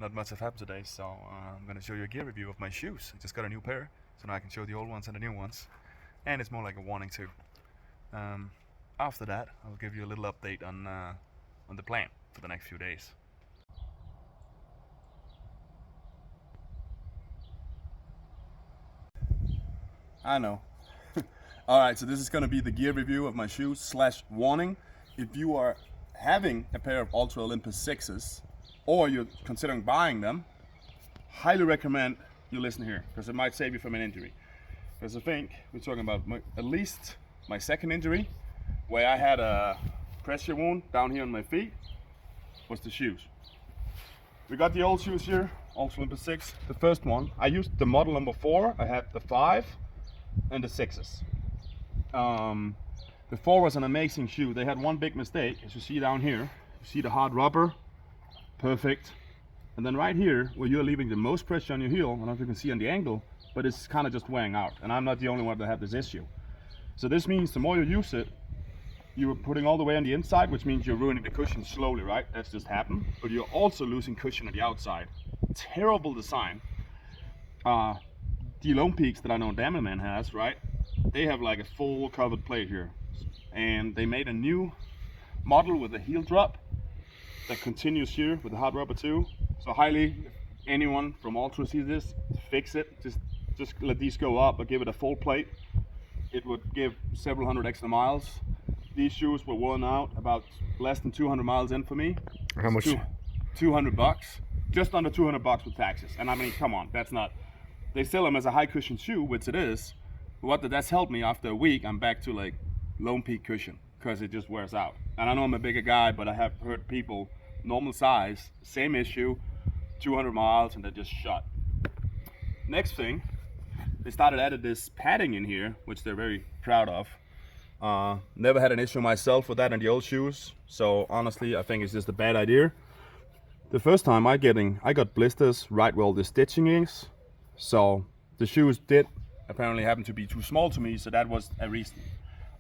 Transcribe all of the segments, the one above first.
not much have happened today, so I'm going to show you a gear review of my shoes. I just got a new pair, so now I can show the old ones and the new ones. And it's more like a warning too. After that, I'll give you a little update on the plan for the next few days. I know. Alright, so this is going to be the gear review of my shoes slash warning. If you are having a pair of Altra Olympus 6s or you're considering buying them, highly recommend you listen here because it might save you from an injury. Because I think we're talking about at least my second injury, where I had a pressure wound down here on my feet, was the shoes. We got the old shoes here, Altra Olympus 6, the first one. I used the model number 4, I had the 5 and the 6s. The 4 was an amazing shoe. They had one big mistake, as you see down here. You see the hard rubber, perfect. And then right here, where you're leaving the most pressure on your heel, I don't know if you can see on the angle, but it's kind of just wearing out. And I'm not the only one that have this issue. So this means the more you use it, you're putting all the way on the inside, which means you're ruining the cushion slowly, right? That's just happened. But you're also losing cushion on the outside. Terrible design. The Olympus that I know Damerman has, right? They have like a full covered plate here. And they made a new model with a heel drop that continues here with the hard rubber too. So highly, if anyone from Altra sees this, fix it. Just let these go up, but give it a full plate. It would give several hundred extra miles. These shoes were worn out about less than 200 miles in for me. How much? $200, just under $200 with taxes. And I mean, come on, that's not. They sell them as a high cushion shoe, which it is. But that's helped me. After a week, I'm back to like lone peak cushion because it just wears out. And I know I'm a bigger guy, but I have heard people normal size, same issue, 200 miles, and they're just shut. Next thing, they started adding this padding in here, which they're very proud of. Never had an issue myself with that in the old shoes, so honestly I think it's just a bad idea. The first time I got blisters right where all the stitching is, so the shoes did apparently happen to be too small to me, so that was a reason.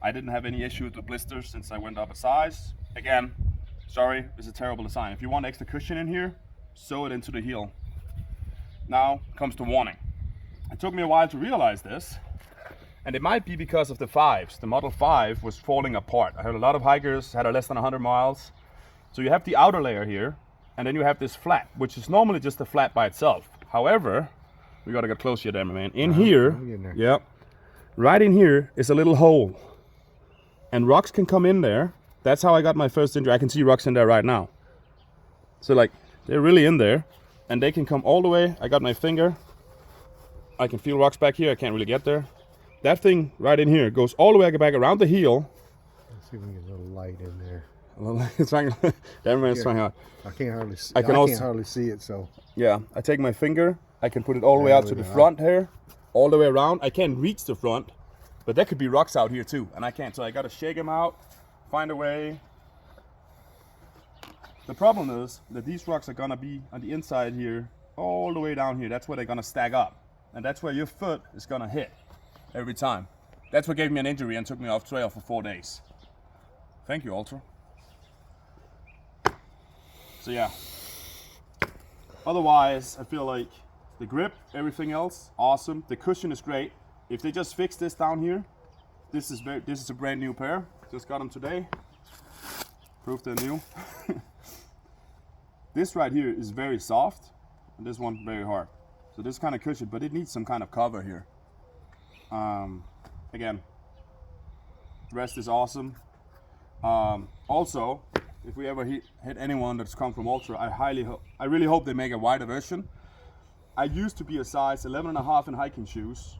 I didn't have any issue with the blisters since I went up a size. Again, sorry, it's a terrible design. If you want extra cushion in here, sew it into the heel. Now comes the warning. It took me a while to realize this, and it might be because of the 5s. The Model 5 was falling apart. I heard a lot of hikers had a less than 100 miles. So you have the outer layer here, and then you have this flat, which is normally just a flat by itself. However, we gotta get close here, man. In here, yeah, right in here is a little hole, and rocks can come in there. That's how I got my first injury. I can see rocks in there right now. So like, they're really in there, and they can come all the way. I got my finger. I can feel rocks back here. I can't really get there. That thing right in here goes all the way back around the heel. Let's see if we can get a little light in there. A little light. It's trying. Everyone's trying hard. I can't hardly see. I can't hardly see it. So yeah, I take my finger. I can put it all the way out to the front here, all the way around. I can't reach the front, but there could be rocks out here too, and I can't. So I gotta shake them out, find a way. The problem is that these rocks are gonna be on the inside here, all the way down here. That's where they're gonna stack up, and that's where your foot is gonna hit every time. That's what gave me an injury and took me off trail for 4 days. Thank you, Altra. So yeah. Otherwise, I feel like the grip, everything else, awesome. The cushion is great. If they just fix this down here, this is a brand new pair. Just got them today. Proof they're new. This right here is very soft, and this one very hard. So this kind of cushion, but it needs some kind of cover here. Again, rest is awesome. Also, if we ever hit anyone that's come from Altra, I really hope they make a wider version. I used to be a size 11.5 in hiking shoes,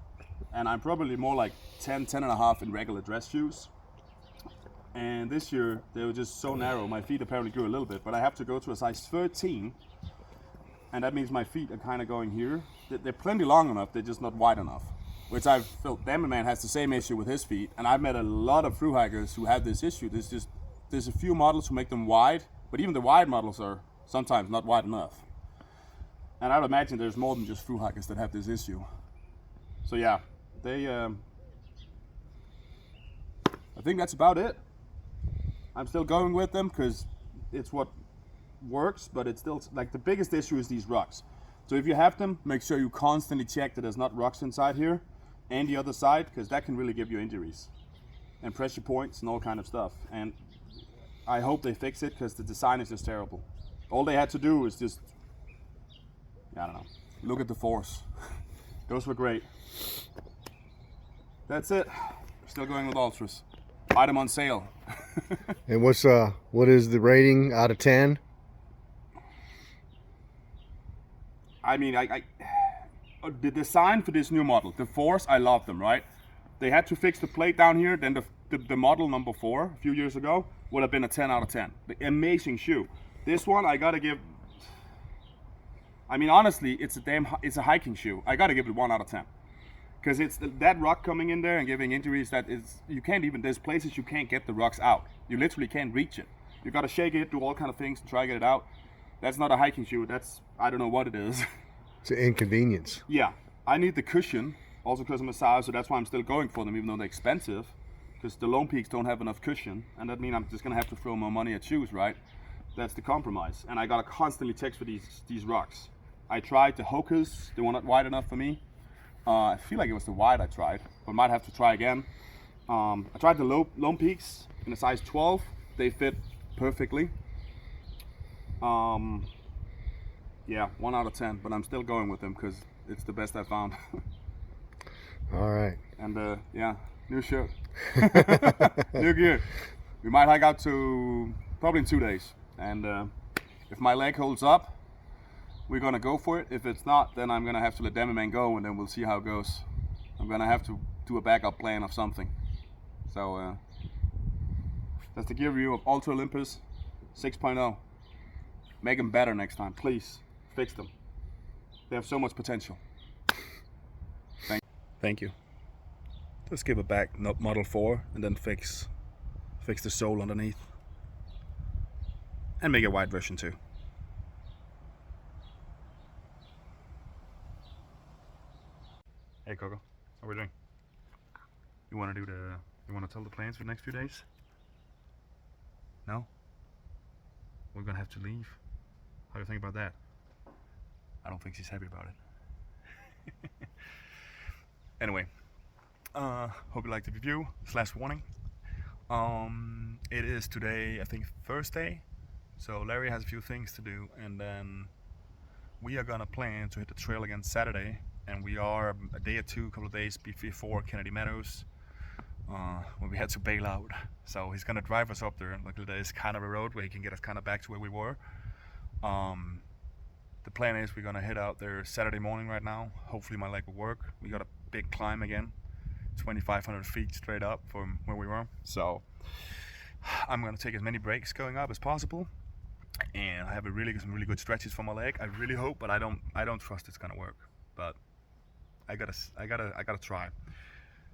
and I'm probably more like 10.5 in regular dress shoes. And this year they were just so narrow. My feet apparently grew a little bit, but I have to go to a size 13, and that means my feet are kind of going here. They're plenty long enough, they're just not wide enough. Which I've felt Damerman has the same issue with his feet, and I've met a lot of thru hikers who have this issue. There's a few models who make them wide, but even the wide models are sometimes not wide enough. And I would imagine there's more than just thru hikers that have this issue. So yeah, I think that's about it. I'm still going with them because it's what works, but it's still like the biggest issue is these rocks. So if you have them, make sure you constantly check that there's not rocks inside here and the other side, because that can really give you injuries and pressure points and all kind of stuff. And I hope they fix it, because the design is just terrible. All they had to do is just, I don't know, look at the force. Those were great. That's it. Still going with Ultras. Buy them on sale. And what is the rating out of 10? I mean, the design for this new model, the Force, I love them, right? They had to fix the plate down here, then the model number 4 a few years ago would have been a 10 out of 10. The amazing shoe. This one, I gotta give, I mean, honestly, it's a hiking shoe. I gotta give it 1 out of 10. Because it's that rock coming in there and giving injuries that is, you can't even, there's places you can't get the rocks out. You literally can't reach it. You gotta shake it, do all kind of things to try to get it out. That's not a hiking shoe, that's, I don't know what it is. It's an inconvenience. Yeah, I need the cushion, also because I'm a size, so that's why I'm still going for them, even though they're expensive. Because the Lone Peaks don't have enough cushion, and that means I'm just gonna have to throw more money at shoes, right? That's the compromise. And I gotta constantly check for these rocks. I tried the Hokas, they were not wide enough for me. I feel like it was the wide I tried, but might have to try again. I tried the Lone Peaks in a size 12. They fit perfectly. Yeah, 1 out of 10, but I'm still going with them because it's the best I found. All right. And yeah, new shirt. New gear. We might hike out to probably in 2 days. And if my leg holds up, we're gonna go for it. If it's not, then I'm gonna have to let Demi Man go, and then we'll see how it goes. I'm gonna have to do a backup plan of something. So that's the gear review of Ultra Olympus 6.0. Make them better next time, please. Fix them. They have so much potential. Thank you. Let's give it back Model 4 and then fix the sole underneath. And make a white version too. Hey Coco, how are we doing? You want to tell the plans for the next few days? No? We're gonna have to leave. How do you think about that? I don't think she's happy about it. Anyway, hope you liked the review / warning. It is today, I think, Thursday. So Larry has a few things to do, and then we are gonna plan to hit the trail again Saturday. And we are a day or two, a couple of days before Kennedy Meadows, when we had to bail out. So he's gonna drive us up there, and luckily there's kind of a road where he can get us kind of back to where we were. The plan is we're gonna head out there Saturday morning right now. Hopefully my leg will work. We got a big climb again, 2,500 feet straight up from where we were. So I'm gonna take as many breaks going up as possible. And I have some really good stretches for my leg. I really hope, but I don't trust it's gonna work. But I gotta try.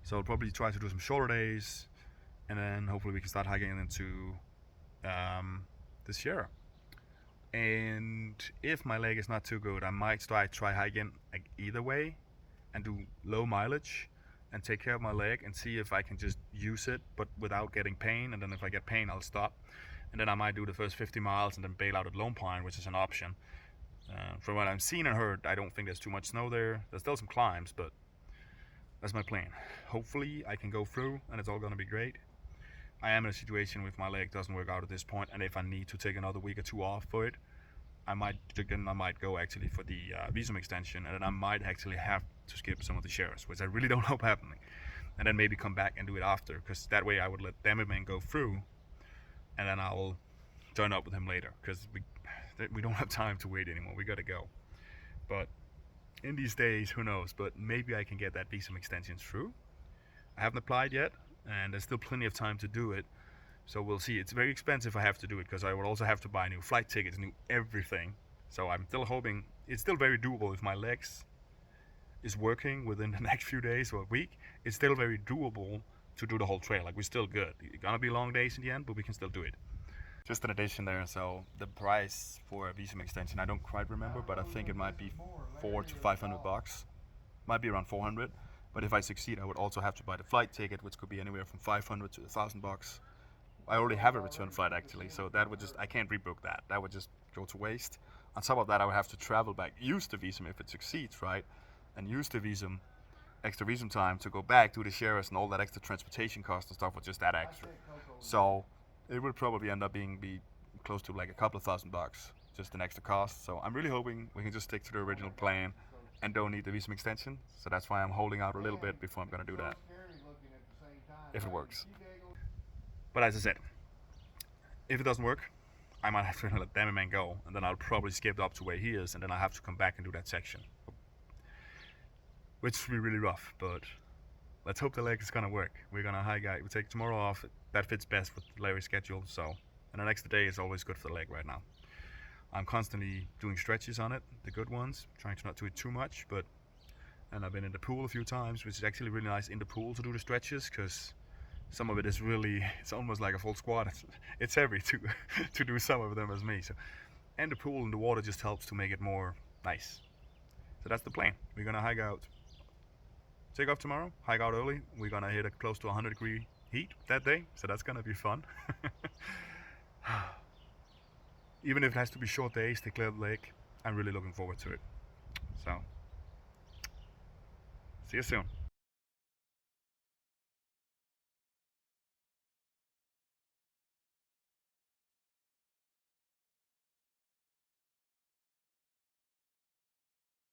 So I'll probably try to do some shorter days, and then hopefully we can start hiking into the Sierra. And if my leg is not too good, I might try hiking like either way and do low mileage and take care of my leg and see if I can just use it but without getting pain. And then if I get pain, I'll stop. And then I might do the first 50 miles and then bail out at Lone Pine, which is an option. From what I've seen and heard, I don't think there's too much snow there. There's still some climbs, but that's my plan. Hopefully I can go through and it's all gonna be great. I am in a situation where if my leg doesn't work out at this point, and if I need to take another week or 2 off for it, I might go actually for the visum extension, and then I might actually have to skip some of the shares, which I really don't hope happening. And then maybe come back and do it after, because that way I would let Demi go through, and then I'll join up with him later, because we don't have time to wait anymore. We gotta go. But in these days, who knows? But maybe I can get that visum extension through. I haven't applied yet, and there's still plenty of time to do it. So we'll see. It's very expensive if I have to do it, because I will also have to buy new flight tickets, new everything. So I'm still hoping it's still very doable if my legs is working within the next few days or a week. It's still very doable to do the whole trail. Like, we're still good. It's gonna be long days in the end, but we can still do it. Just an addition there, so the price for a visum extension, I don't quite remember, but I think it might be $400 to $500. Might be around 400. But if I succeed, I would also have to buy the flight ticket, which could be anywhere from 500 to $1,000. I already have a return flight actually, so that would just, I can't rebook that. That would just go to waste. On top of that, I would have to travel back, use the visum if it succeeds, right? And use the visum, extra visum time to go back, do the shares and all that extra transportation cost and stuff with just that extra. So it would probably end up be close to like a couple of $1,000, just an extra cost. So I'm really hoping we can just stick to the original plan and don't need the visum extension. So that's why I'm holding out a little bit before I'm gonna do that, if it works. But as I said, if it doesn't work, I might have to let Damn Man go, and then I'll probably skip up to where he is, and then I'll have to come back and do that section, which will be really rough. But let's hope the leg is gonna work. We're gonna hike out. We take tomorrow off. That fits best with Larry's schedule. So, and an extra day is always good for the leg right now. I'm constantly doing stretches on it, the good ones, trying to not do it too much. And I've been in the pool a few times, which is actually really nice in the pool to do the stretches, because some of it is really, it's almost like a full squat. It's heavy to do some of them as me. So, and the pool and the water just helps to make it more nice. So that's the plan. We're gonna hike out, take off tomorrow, hike out early. We're gonna hit a close to 100-degree heat that day, so that's gonna be fun. Even if it has to be short days to clear the lake, I'm really looking forward to it. So, see you soon.